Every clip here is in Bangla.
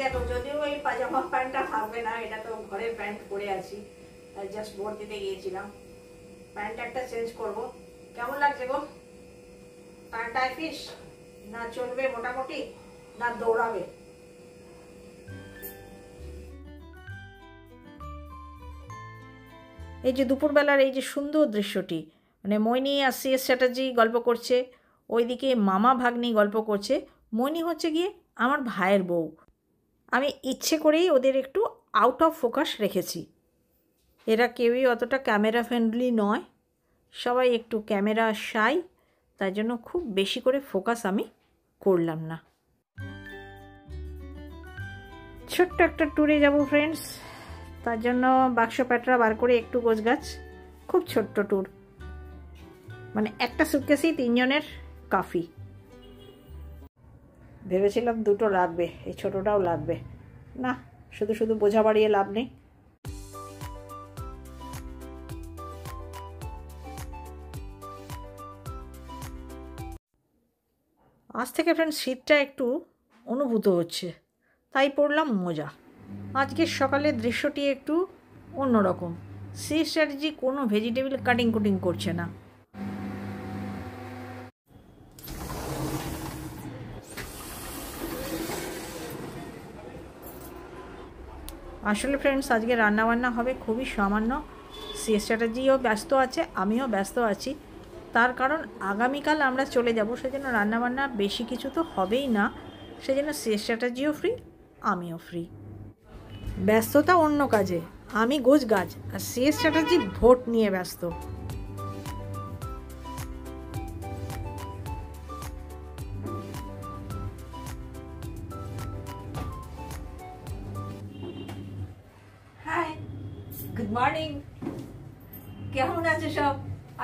দেখো যদিও এই পাজামা প্যান্টটা থাকবে না, এটা তো ঘরের প্যান্ট পরে আছি, জাস্ট ভোট দিতে গিয়েছিলাম। প্যান্ট একটা চেঞ্জ করব। কেমন লাগছে গো প্যান্ট? টাইপিশ না চলবে মোটামুটি, না দৌড়াবে? এই যে দুপুরবেলার এই যে সুন্দর দৃশ্যটি, মানে মৈনী আর সি এস চ্যাটার্জি গল্প করছে, ওইদিকে মামা ভাগ্নি গল্প করছে। মৈনী হচ্ছে গিয়ে আমার ভাইয়ের বউ। আমি ইচ্ছে করেই ওদের একটু আউট অফ ফোকাস রেখেছি। এরা কেউই অতটা ক্যামেরা ফ্রেন্ডলি নয়, সবাই একটু ক্যামেরা শাই, তাই জন্য খুব বেশি করে ফোকাস আমি করলাম না। ছোট্ট একটা ট্যুরে যাব ফ্রেন্ডস, তার জন্য বাক্স প্যাটরা বার করে একটু গোছগাছ। খুব ছোট্ট ট্যুর, মানে একটা সুটকেসেই 3 জনের কাফি। ভেবেছিলাম দুটো লাগবে, এই ছোটটাও লাগবে না, শুধু শুধু বোঝা বাড়িয়ে লাভ নেই। আজ থেকে ফ্রেন্ডস শীতটা একটু অনুভূত হচ্ছে, তাই পরলাম মোজা। আজকের সকালের দৃশ্যটি একটু অন্যরকম। সি স্ট্র্যাটেজি কোনো ভেজিটেবল কাটিং কুটিং করছে না। আসলে ফ্রেন্ডস আজকে রান্নাবান্না হবে খুবই সামান্য। সি স্ট্র্যাটেজিও ব্যস্ত আছে, আমিও ব্যস্ত আছি। তার কারণ আগামীকাল আমরা চলে যাব, সেজন্য রান্নাবান্না বেশি কিছু তো হবেই না, সেজন্য সি স্ট্র্যাটেজিও ফ্রি, আমিও ফ্রি। ব্যস্ততা অন্য কাজে, আমি গোছগাছ, আর সি স্ট্র্যাটেজি ভোট নিয়ে ব্যস্ত। Hi, good morning. কেমন আছো সব?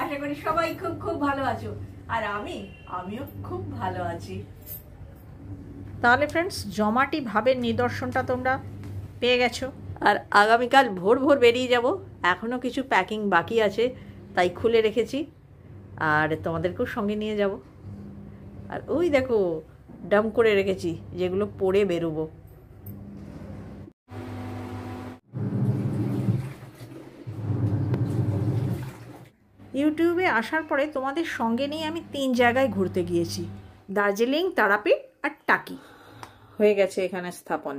আশা করি সবাই খুব খুব ভালো আছো, আর আমিও খুব ভালো আছি। তাহলে ফ্রেন্ডস জমাটি ভাবের নিদর্শনটা তোমরা পেয়ে গেছো, আর আগামীকাল ভোর ভোর বেরিয়ে যাব। এখনও কিছু প্যাকিং বাকি আছে, তাই খুলে রেখেছি, আর তোমাদেরকেও সঙ্গে নিয়ে যাব। আর ওই দেখো ডাম্প করে রেখেছি যেগুলো পরে বেরোবো। ইউটিউবে আসার পরে তোমাদের সঙ্গে নিয়ে আমি 3 জায়গায় ঘুরতে গিয়েছি, দার্জিলিং, তারাপীঠ আর টাকি। হয়ে গেছে এখানে স্থাপন।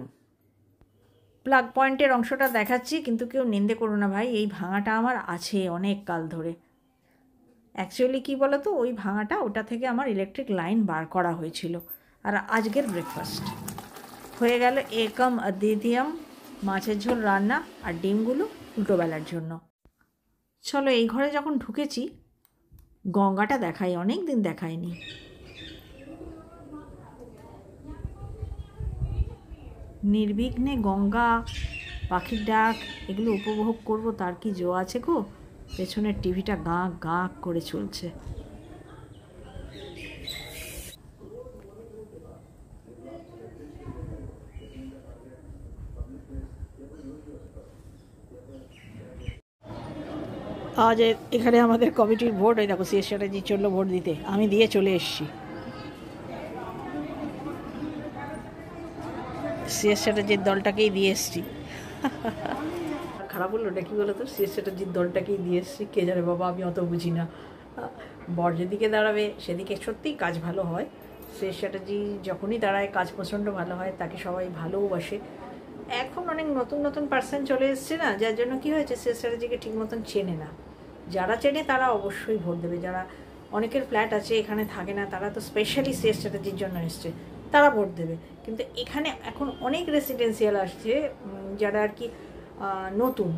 প্লাগ পয়েন্টের অংশটা দেখাচ্ছি, কিন্তু কেউ নিন্দে করো না ভাই, এই ভাঙাটা আমার আছে অনেক কাল ধরে। অ্যাকচুয়ালি কী বলো তো, ওই ভাঙাটা, ওটা থেকে আমার ইলেকট্রিক লাইন বার করা হয়েছিল। আর আজকের ব্রেকফাস্ট হয়ে গেল একম অদ্বিতীয়ম, মাছের ঝোল রান্না আর ডিমগুলো উল্টোবেলার জন্য। চলো এই ঘরে যখন ঢুকেছি গঙ্গাটা দেখাই, অনেক দিন দেখায়নি। নির্বিঘ্নে গঙ্গা, পাখির ডাক এগুলো উপভোগ করব, তার কি জো আছে গো? পেছনের টিভিটা গাঁ গাঁ করে চলছে। আজ এখানে আমাদের কমিটির ভোট, এই দেখো সি এস চ্যাটার্জি চললো ভোট দিতে, আমি দিয়ে চলে এসেছি। সি এস চ্যাটার্জির দলটাকেই দিয়ে এসেছি। খারাপ বললো এটা কী বলো তো, সি এস চ্যাটার্জির দলটাকেই দিয়ে এসেছি, কে জানে বাবা, আমি অত বুঝি না। বর যেদিকে দাঁড়াবে সেদিকে সত্যিই কাজ ভালো হয়। সি এস চ্যাটার্জি যখনই দাঁড়ায় কাজ প্রচণ্ড ভালো হয়, তাকে সবাই ভালোবাসে। এখন অনেক নতুন নতুন পার্সন চলে এসছে না, যার জন্য কী হয়েছে, সি এস চ্যাটার্জিকে ঠিক মতন চেনে না। যারা চেনে তারা অবশ্যই ভোট দেবে। যারা, অনেকের ফ্ল্যাট আছে এখানে থাকে না, তারা তো স্পেশালি সি এস চ্যাটার্জির জন্য এসছে, তারা ভোট দেবে। কিন্তু এখানে এখন অনেক রেসিডেন্সিয়াল আসছে যারা আর কি নতুন,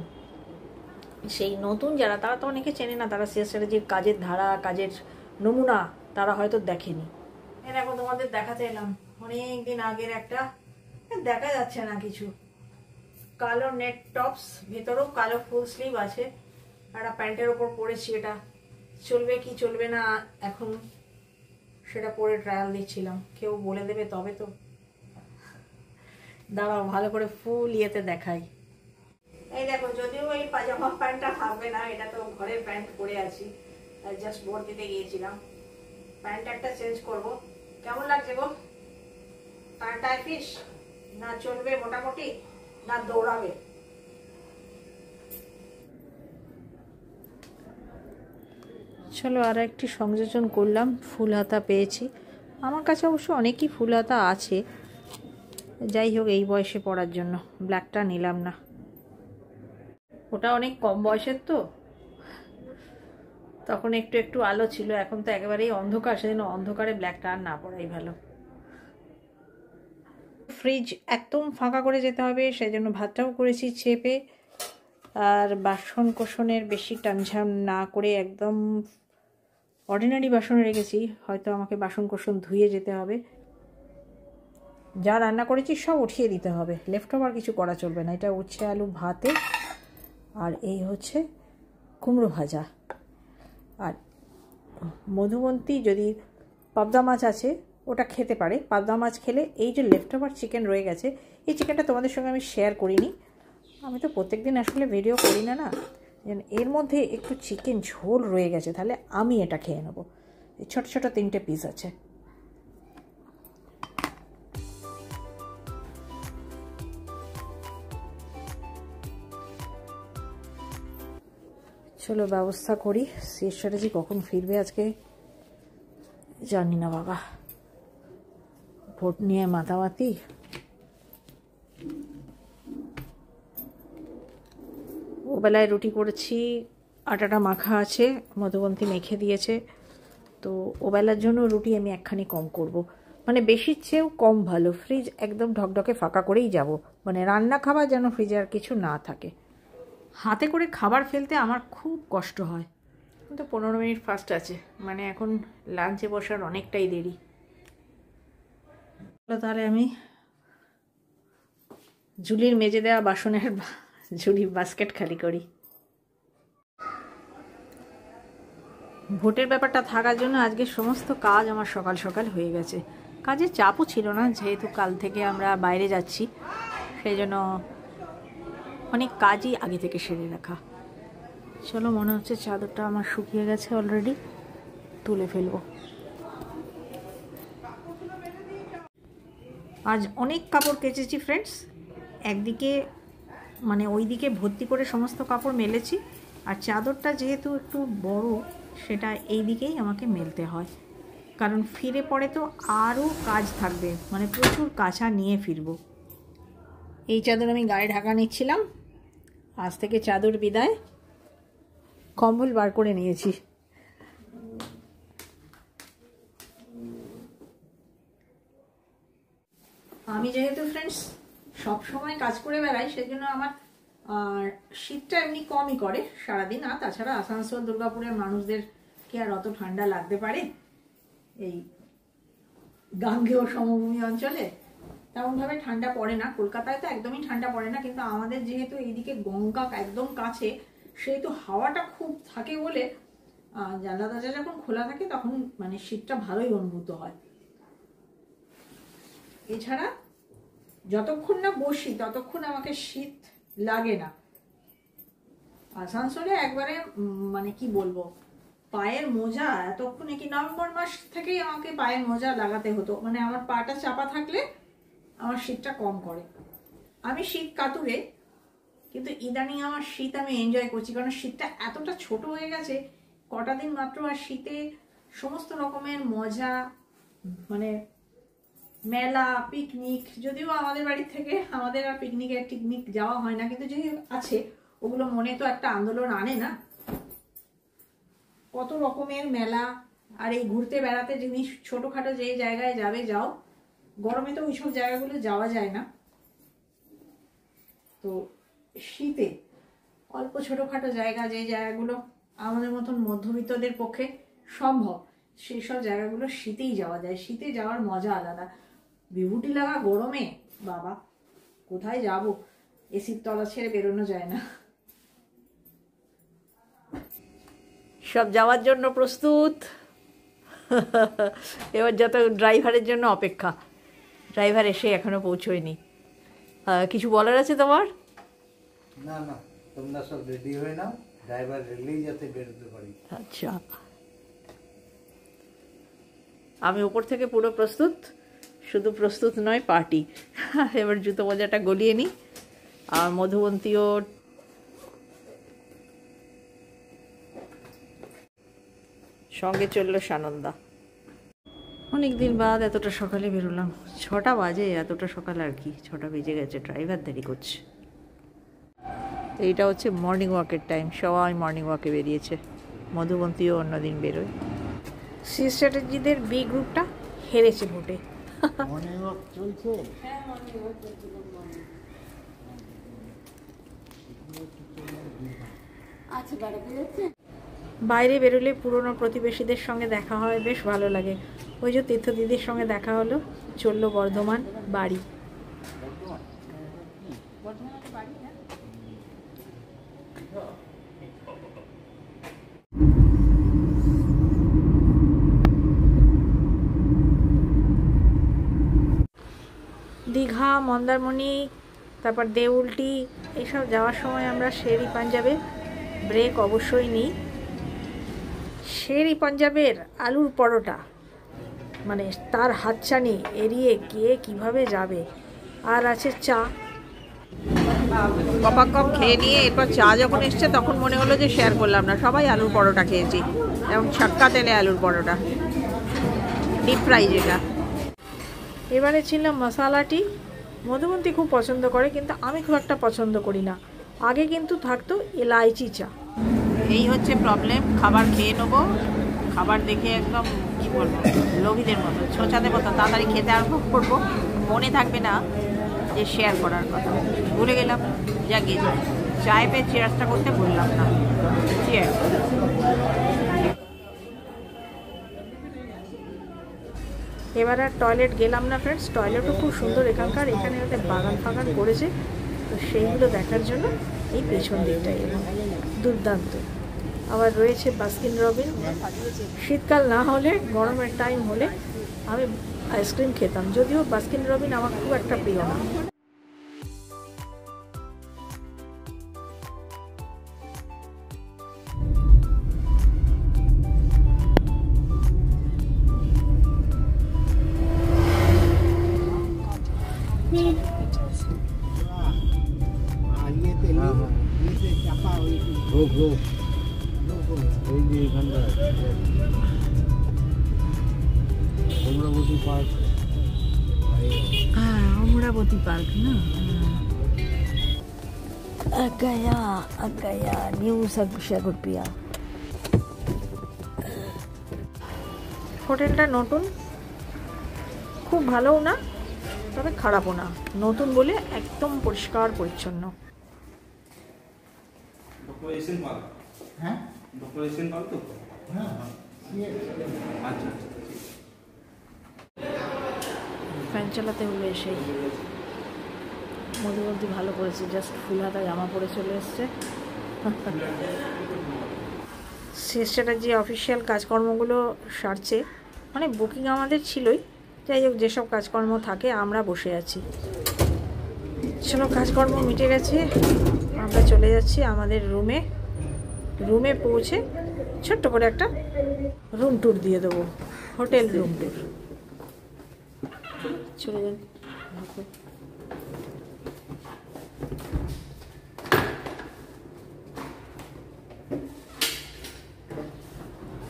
সেই নতুন যারা, তারা তো অনেকে চেনে না, তারা সি এস চ্যাটার্জির কাজের ধারা, কাজের নমুনা তারা হয়তো দেখেনি। এখন তোমাদের দেখাতে এলাম অনেক দিন আগের একটা, দেখা যাচ্ছে না কিছু, কালো নেট টপস, ভেতরেও কালো ফুল স্লিভ আছে, একটা প্যান্টের ওপর পরেছি। এটা চলবে কি চলবে না এখন সেটা পরে ট্রায়াল দিচ্ছিলাম, কেউ বলে দেবে তবে তো। দাঁড়াও ভালো করে ফুল ইয়েতে দেখাই। এই দেখো যদিও এই পাজামা প্যান্টটা থাকবে না, এটা তো ঘরের প্যান্ট পরে আছি, জাস্ট ভোট দিতে গিয়েছিলাম। প্যান্ট একটা চেঞ্জ করব। কেমন লাগছে গো প্যান্ট? টাইপিশ না চলবে মোটামুটি, না দৌড়াবে। চলো আর একটি সংযোজন করলাম, ফুল হাতা পেয়েছি। আমার কাছে অবশ্য অনেকই ফুল হাতা আছে, যাই হোক এই বয়সে পরার জন্য ব্ল্যাকটা নিলাম না। ওটা অনেক কম বয়সের তো, তখন একটু একটু আলো ছিল, এখন তো একেবারেই অন্ধকার, সেজন্য অন্ধকারে ব্ল্যাকটা আর না পরাই ভালো। ফ্রিজ একদম ফাঁকা করে যেতে হবে, সেই জন্য ভাতটাও করেছি চেপে, আর বাসন কোসনের বেশি টানঝাম না করে একদম অর্ডিনারি বাসনে রেখেছি। হয়তো আমাকে বাসন কোসন ধুয়ে যেতে হবে। যা রান্না করেছি সব উঠিয়ে দিতে হবে, লেফট ওভার কিছু করা চলবে না। এটা উচ্ছে আলু ভাতে, আর এই হচ্ছে কুমড়ো ভাজা। আর মধুবন্তী যদি পাবদা মাছ আছে ওটা খেতে পারে, পাবদা মাছ খেলে এই যে লেফট ওভার চিকেন রয়ে গেছে, এই চিকেনটা তোমাদের সঙ্গে আমি শেয়ার করিনি, আমি তো প্রত্যেকদিন আসলে ভিডিও করি না, এর মধ্যে একটু চিকেন ঝোল রয়ে গেছে, তাহলে আমি এটা খেয়ে নেবো। এই ছোটো ছোটো 3টে পিস আছে। চলো ব্যবস্থা করি। শেষ স্ট্র্যাটেজি কখন ফিরবে আজকে জানি না বাবা, ভোট নিয়ে মাতামাতি। ওবেলায় রুটি করেছি, আটাটা মাখা আছে, মধুবন্তী মেখে দিয়েছে, তো ওবেলার জন্য রুটি আমি একখানি কম করব, মানে বেশির চেয়েও কম ভালো। ফ্রিজ একদম ঢকঢকে ফাঁকা করেই যাব, মানে রান্না খাবার যেন ফ্রিজে আর কিছু না থাকে। হাতে করে খাবার ফেলতে আমার খুব কষ্ট হয়, কিন্তু 15 মিনিট ফাস্ট আছে, মানে এখন লাঞ্চে বসার অনেকটাই দেরি। তাহলে আমি ঝুলির মেজে দেওয়া বাসনের ঝুলি বাস্কেট খালি করি। ভোটের ব্যাপারটা থাকার জন্য আজকে সমস্ত কাজ আমার সকাল সকাল হয়ে গেছে। কাজের চাপও ছিল না, যেহেতু কাল থেকে আমরা বাইরে যাচ্ছি, সেই জন্য অনেক কাজই আগে থেকে সেরে রাখা। চলো, মনে হচ্ছে চাদরটা আমার শুকিয়ে গেছে অলরেডি, তুলে ফেলবো। আজ অনেক কাপড় কেচেছি ফ্রেন্ডস, একদিকে মানে ওই দিকে ভর্তি করে সমস্ত কাপড় মেলেছি, আর চাদরটা যেহেতু একটু বড় সেটা এই দিকেই আমাকে মেলতে হয়, কারণ ফিরে পড়ে তো আরও কাজ থাকবে, মানে প্রচুর কাঁচা নিয়ে ফিরবো। এই চাদর আমি গায়ে ঢাকা নিচ্ছিলাম, আজ থেকে চাদর বিদায়, কম্বল বার করে নিয়েছি। আমি যেহেতু ফ্রেন্ডস সব সময় কাজ করে বেড়াই, সেজন্য আমার শীতটা এমনি কমই করে সারাদিন। আর তাছাড়া আসানসোল দুর্গাপুরের মানুষদের কি আর অত ঠান্ডা লাগতে পারে, এই গাঙ্গেয় সমভূমি অঞ্চলে তেমনভাবে ঠান্ডা পড়ে না। কলকাতায় তো একদমই ঠান্ডা পড়ে না, কিন্তু আমাদের যেহেতু এইদিকে গঙ্গা একদম কাছে, সেহেতু হাওয়াটা খুব থাকে বলে জানলা দরজা যখন খোলা থাকে তখন মানে শীতটা ভালোই অনুভূত হয়। এছাড়া যতক্ষণ না বসি ততক্ষণ আমাকে শীত লাগে না। আসানসোলে একবারে মানে কি বলবো, পায়ের মোজা এতক্ষণে কি নভেম্বর মাস থেকেই আমাকে পায়ের মোজা লাগাতে হতো, মানে আমার পাটা চাপা থাকলে আমার শীতটা কম করে। আমি শীত কাতুরে, কিন্তু ইদানিং আমার শীত আমি এনজয় করছি, কারণ শীতটা এতটা ছোট হয়ে গেছে, কটা দিন মাত্র, আর শীতে সমস্ত রকমের মজা, মানে মেলা, পিকনিক, যদিও আমাদের বাড়ি থেকে আমাদের আর পিকনিক যাওয়া হয় না, কিন্তু যে আছে ওগুলো মনে তো একটা আন্দোলন আনে না, কত রকমের মেলা। আর এই ঘুরতে বেড়াতে জিনিস ছোটখাটো যে জায়গায় যাবে যাও, গরমে তো ওইসব জায়গাগুলো যাওয়া যায় না। তো শীতে অল্প ছোটখাটো জায়গা, যে জায়গাগুলো আমাদের মতন মধ্যবিত্তদের পক্ষে সম্ভব, সেই সব জায়গাগুলো শীতেই যাওয়া যায়। শীতে যাওয়ার মজা আলাদা। বিভূতি লাগা গরমে বাবা কোথায় যাব, এসির তলা ছেড়ে বেরোনো যায় না। সব যাওয়ার জন্য প্রস্তুত, এবার যত ড্রাইভারের জন্য অপেক্ষা। ড্রাইভার এসে এখনো পৌঁছয়নি। কিছু বলার আছে তোমার? না না, তোমরা সব রেডি হয়ে নাও, ড্রাইভার রেলেই যাতে বেরোতে পারি। আচ্ছা, আমি উপর থেকে পুরো প্রস্তুত, শুধু প্রস্তুত নয়, পার্টি। এবার জুতো মোজাটা গলিয়ে নিই। আর মধুবন্তীও সঙ্গে চললো সানন্দা। অনেক দিন বাদ এতটা সকালে বেরোলাম। 6টা বাজে, এতটা সকাল আর কি, 6টা বেজে গেছে। ড্রাইভার দেরি করছে। এইটা হচ্ছে মর্নিং ওয়াকের টাইম, সবাই মর্নিং ওয়াকে বেরিয়েছে। মধুবন্তীও অন্যদিন বেরোয়। সি স্ট্র্যাটেজিদের বি গ্রুপটা হেরেছে ভোটে। বাইরে বেরোলে পুরনো প্রতিবেশীদের সঙ্গে দেখা হয়, বেশ ভালো লাগে। ওই যে তীর্থ দিদির সঙ্গে দেখা হলো, চললো বর্ধমান বাড়ি। দীঘা, মন্দারমণি, তারপর দেউলটি, এইসব যাওয়ার সময় আমরা শের-ই পাঞ্জাবে ব্রেক অবশ্যই নিই। শের-ই পাঞ্জাবের আলুর পরোটা, মানে তার হাতছানি এড়িয়ে কে কিভাবে যাবে। আর আছে চা। কপা কপ খেয়ে নিয়ে এরপর চা যখন এসছে তখন মনে হলো যে শেয়ার করলাম না। সবাই আলুর পরোটা খেয়েছি, এবং ছাক্কা তেলে আলুর পরোটা, ডিপ ফ্রাই যেটা। এবারে ছিল মশালা টি। মধুবন্তী খুব পছন্দ করে, কিন্তু আমি খুব একটা পছন্দ করি না। আগে কিন্তু থাকতো এলাইচি চা। এই হচ্ছে প্রবলেম। খাবার খেয়ে নেবো, খাবার দেখে একদম কি বলবো, লোভীদের মতো, ছোঁচাদের মতো তাড়াতাড়ি খেতে আরম্ভ করবো। মনে থাকবে না যে শেয়ার করার কথা, ভুলে গেলাম। যা গেছে, চায় পেয়ে চেয়ারটা করতে বললাম না। চেয়ার। এবার আর টয়লেট গেলাম না ফ্রেন্ডস। টয়লেটও খুব সুন্দর এখানকার। এখানে ওদের বাগান ফাগান করেছে, তো সেইগুলো দেখার জন্য এই পেছন দিকটাই এলাম। দুর্দান্ত। আবার রয়েছে বাস্কিন রবিন। শীতকাল না হলে, গরমের টাইম হলে আমি আইসক্রিম খেতাম, যদিও বাস্কিন রবিন আমার খুব একটা প্রিয় না। अमरावती पार्क ना, गया न्यू সাগরপিয়া। হোটেলটা নতুন, খুব ভালোও না তবে খারাপও না। নতুন বলে একদম পরিষ্কার পরিচ্ছন্ন। ফ্যান চালাতে হলে সেই মধুবন্তী ভালো করেছে, জাস্ট ফুল হাতা জামা পরে চলে এসছে। সেটা যে অফিসিয়াল কাজকর্মগুলো সারছে, মানে বুকিং আমাদের ছিলই, যাই হোক যেসব কাজকর্ম থাকে আমরা বসে আছি। চলো, কাজকর্ম মিটে গেছে, আমরা চলে যাচ্ছি আমাদের রুমে। রুমে পৌঁছে ছোট্ট করে একটা রুম ট্যুর দিয়ে দেবো, হোটেল রুম ট্যুর। চলে যান।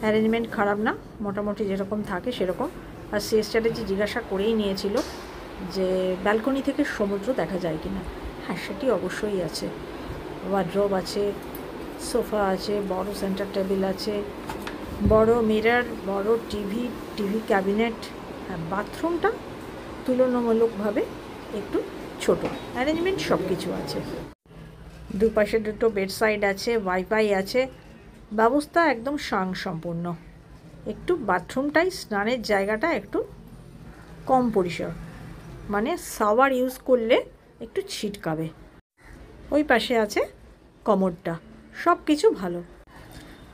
অ্যারেঞ্জমেন্ট খারাপ না, মোটামুটি যেরকম থাকে সেরকম। আর সি স্ট্র্যাটেজি জিজ্ঞাসা করেই নিয়েছিল যে ব্যালকনি থেকে সমুদ্র দেখা যায় কিনা। হ্যাঁ, সেটি অবশ্যই আছে। ওয়ার্ড্রোব আছে, সোফা আছে, বড় সেন্টার টেবিল আছে, বড় মিরর, বড় টিভি ক্যাবিনেট। হ্যাঁ, বাথরুমটা তুলনামূলকভাবে একটু ছোট। অ্যারেঞ্জমেন্ট সব কিছু আছে। দুপাশে দুটো বেড সাইড আছে, ওয়াইফাই আছে, ব্যবস্থা একদম সম্পূর্ণ। একটু বাথরুমটাই, স্নানের জায়গাটা একটু কম পরিসর, মানে শাওয়ার ইউজ করলে একটু ছিটকাবে। ওই পাশে আছে কমোডটা। সব কিছু ভালো,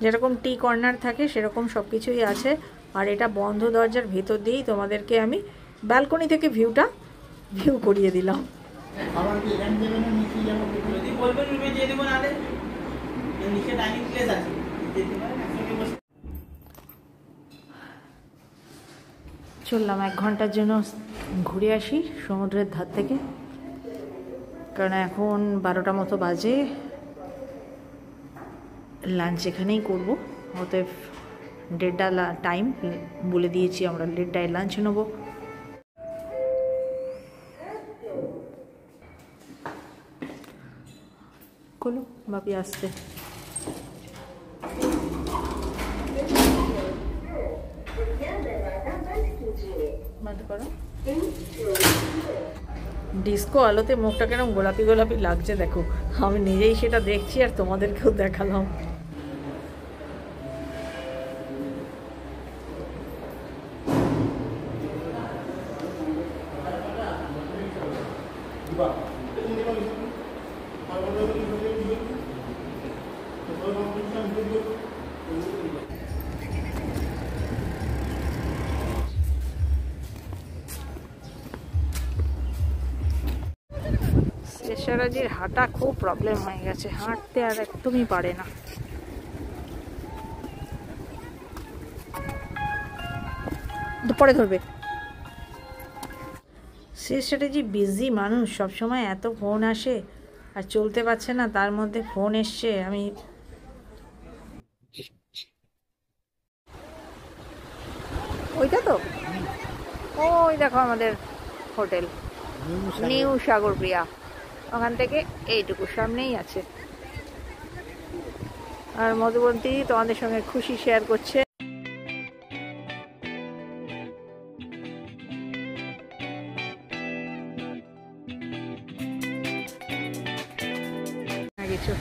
যেরকম টি কর্নার থাকে সেরকম সব কিছুই আছে। আর এটা বন্ধ দরজার ভেতর দিয়েই তোমাদেরকে আমি ব্যালকনি থেকে ভিউ করিয়ে দিলাম। চললাম 1 ঘন্টার জন্য ঘুরে আসি সমুদ্রের ধার থেকে, কারণ এখন 12টা মতো বাজে, লাঞ্চ এখানেই করবো। অতএব 1:30টা টাইম বলে দিয়েছি, আমরা 1:30টায় লাঞ্চ নেবো। খোলো, বাপি আসছে। বন্ধ করো। ডিস্কো আলোতে মুখটা কেরম গোলাপি গোলাপি লাগছে দেখো, আমি নিজেই সেটা দেখছি আর তোমাদেরকেও দেখালাম। শেষারাজির হাঁটা খুব প্রবলেম হয়ে গেছে, হাঁটতে আর একদমই পারে না। পরে ধরবে। শেষারাজি বিজি মানুষ, সবসময় এত ফোন আসে আর চলতে পারছে না, তার মধ্যে ফোন এসছে। আমি ওইটা তো, ওই দেখো আমাদের হোটেল নিউ সাগরপ্রিয়া, ওখান থেকে এইটুকু সামনেই আছে। আর মধুবন্তী তোমাদের সঙ্গে খুশি শেয়ার করছে। কিছু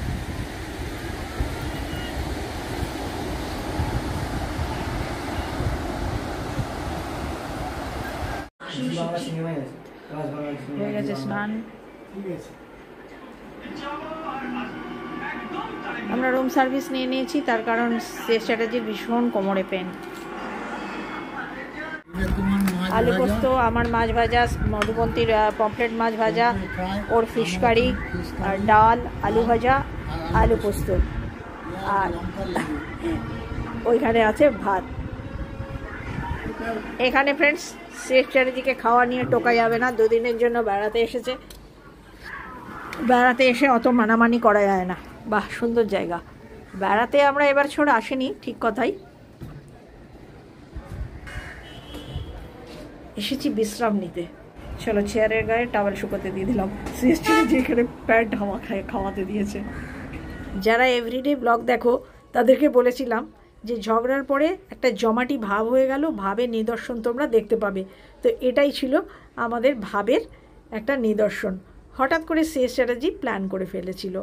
হয়ে গেছে স্নান। আমরা রুম সার্ভিস নিয়ে নিয়েছি, তার কারণ শেষ চ্যাটার্জির ভীষণ কোমরে পেন। আলু পোস্ত, আমার মাছ ভাজা, মধুবন্তীর পমফ্রেট মাছ ভাজা, ওর ফিশ কারি, আর ডাল, আলু ভাজা, আলু পোস্ত, আর ওইখানে আছে ভাত। এখানে ফ্রেন্ডস শেষ চ্যাটার্জিকে খাওয়া নিয়ে টোকা যাবে না, 2 দিনের জন্য বেড়াতে এসেছে, বেড়াতে এসে অত মানামানি করা যায় না। বাহ, সুন্দর জায়গা। বেড়াতে আমরা এবার ছোড় আসেনি, ঠিক কথাই, এসেছি বিশ্রাম নিতে। চলো, চেয়ারের গায়ে টাওয়েল শুকোতে দিয়ে দিলাম। শেষ চ্যাটার্জি এখানে প্যান্ট খাওয়াতে দিয়েছে। যারা এভরিডে ব্লগ দেখো তাদেরকে বলেছিলাম যে ঝগড়ার পরে একটা জমাটি ভাব হয়ে গেল, ভাবের নিদর্শন তোমরা দেখতে পাবে। তো এটাই ছিল আমাদের ভাবের একটা নিদর্শন। হঠাৎ করে শেষ চ্যাটার্জি প্ল্যান করে ফেলেছিল।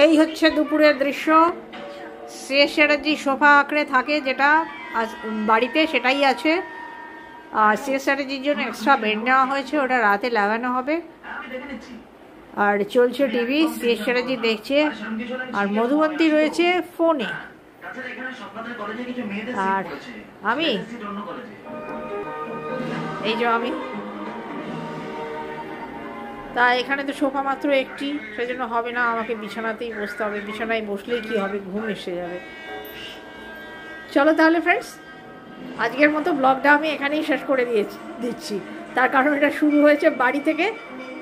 এই হচ্ছে দুপুরের দৃশ্য। শেষ চ্যাটার্জি সোফা আঁকড়ে থাকে, যেটা বাড়িতে সেটাই আছে। আর শেষ চ্যাটার্জির জন্য এক্সট্রা বেড নেওয়া হয়েছে, ওটা রাতে লাগানো হবে। আর চলছে টিভি, শেষ চ্যাটার্জি দেখছে, আর মধুবন্তী রয়েছে ফোনে। আর আমি এই যে আমি তা এখানে তো সোফা মাত্র একটি, সেজন্য হবে না, আমাকে বিছানাতেই বসতে হবে। বিছানায় বসলেই কি হবে, ঘুম এসে যাবে। চলো তাহলে ফ্রেন্ডস, আজকের মতো ব্লগটা আমি এখানেই শেষ করে দিচ্ছি। তার কারণ এটা শুরু হয়েছে বাড়ি থেকে,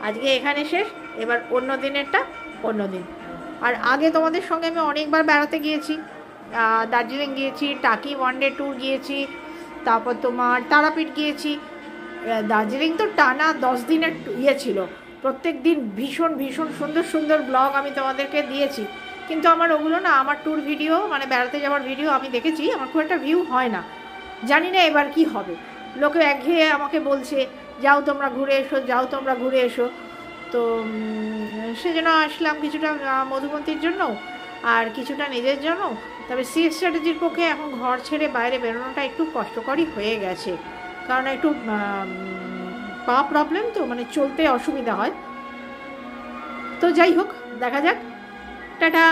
আজকে এখানে শেষ। এবার অন্য দিনেরটা অন্য দিন। আর আগে তোমাদের সঙ্গে আমি অনেকবার বেড়াতে গিয়েছি, দার্জিলিং গিয়েছি, টাকি ওয়ানডে ট্যুর গিয়েছি, তারপর তোমার তারাপীঠ গিয়েছি। দার্জিলিং তো টানা 10 দিনের ছিল, প্রত্যেক দিন ভীষণ ভীষণ সুন্দর সুন্দর ব্লগ আমি তোমাদেরকে দিয়েছি। কিন্তু আমার ওগুলো না, আমার ট্যুর ভিডিও মানে বেড়াতে যাওয়ার ভিডিও আমি দেখেছি, আমার খুব একটা ভিউ হয় না। জানি না এবার কি হবে, লোকে একঘেয়ে আমাকে বলছে যাও তোমরা ঘুরে এসো, যাও তোমরা ঘুরে এসো। তো সেজন্য আসলাম কিছুটা মধুবন্তীর জন্য আর কিছুটা নিজের জন্য। তবে শেষ চ্যাটার্জির পক্ষে এখন ঘর ছেড়ে বাইরে বেরোনোটা একটু কষ্টকরই হয়ে গেছে, কারণ একটু পা প্রবলেম, তো মানে চলতে অসুবিধা হয়। তো যাই হোক, দেখা যাক। টাটা।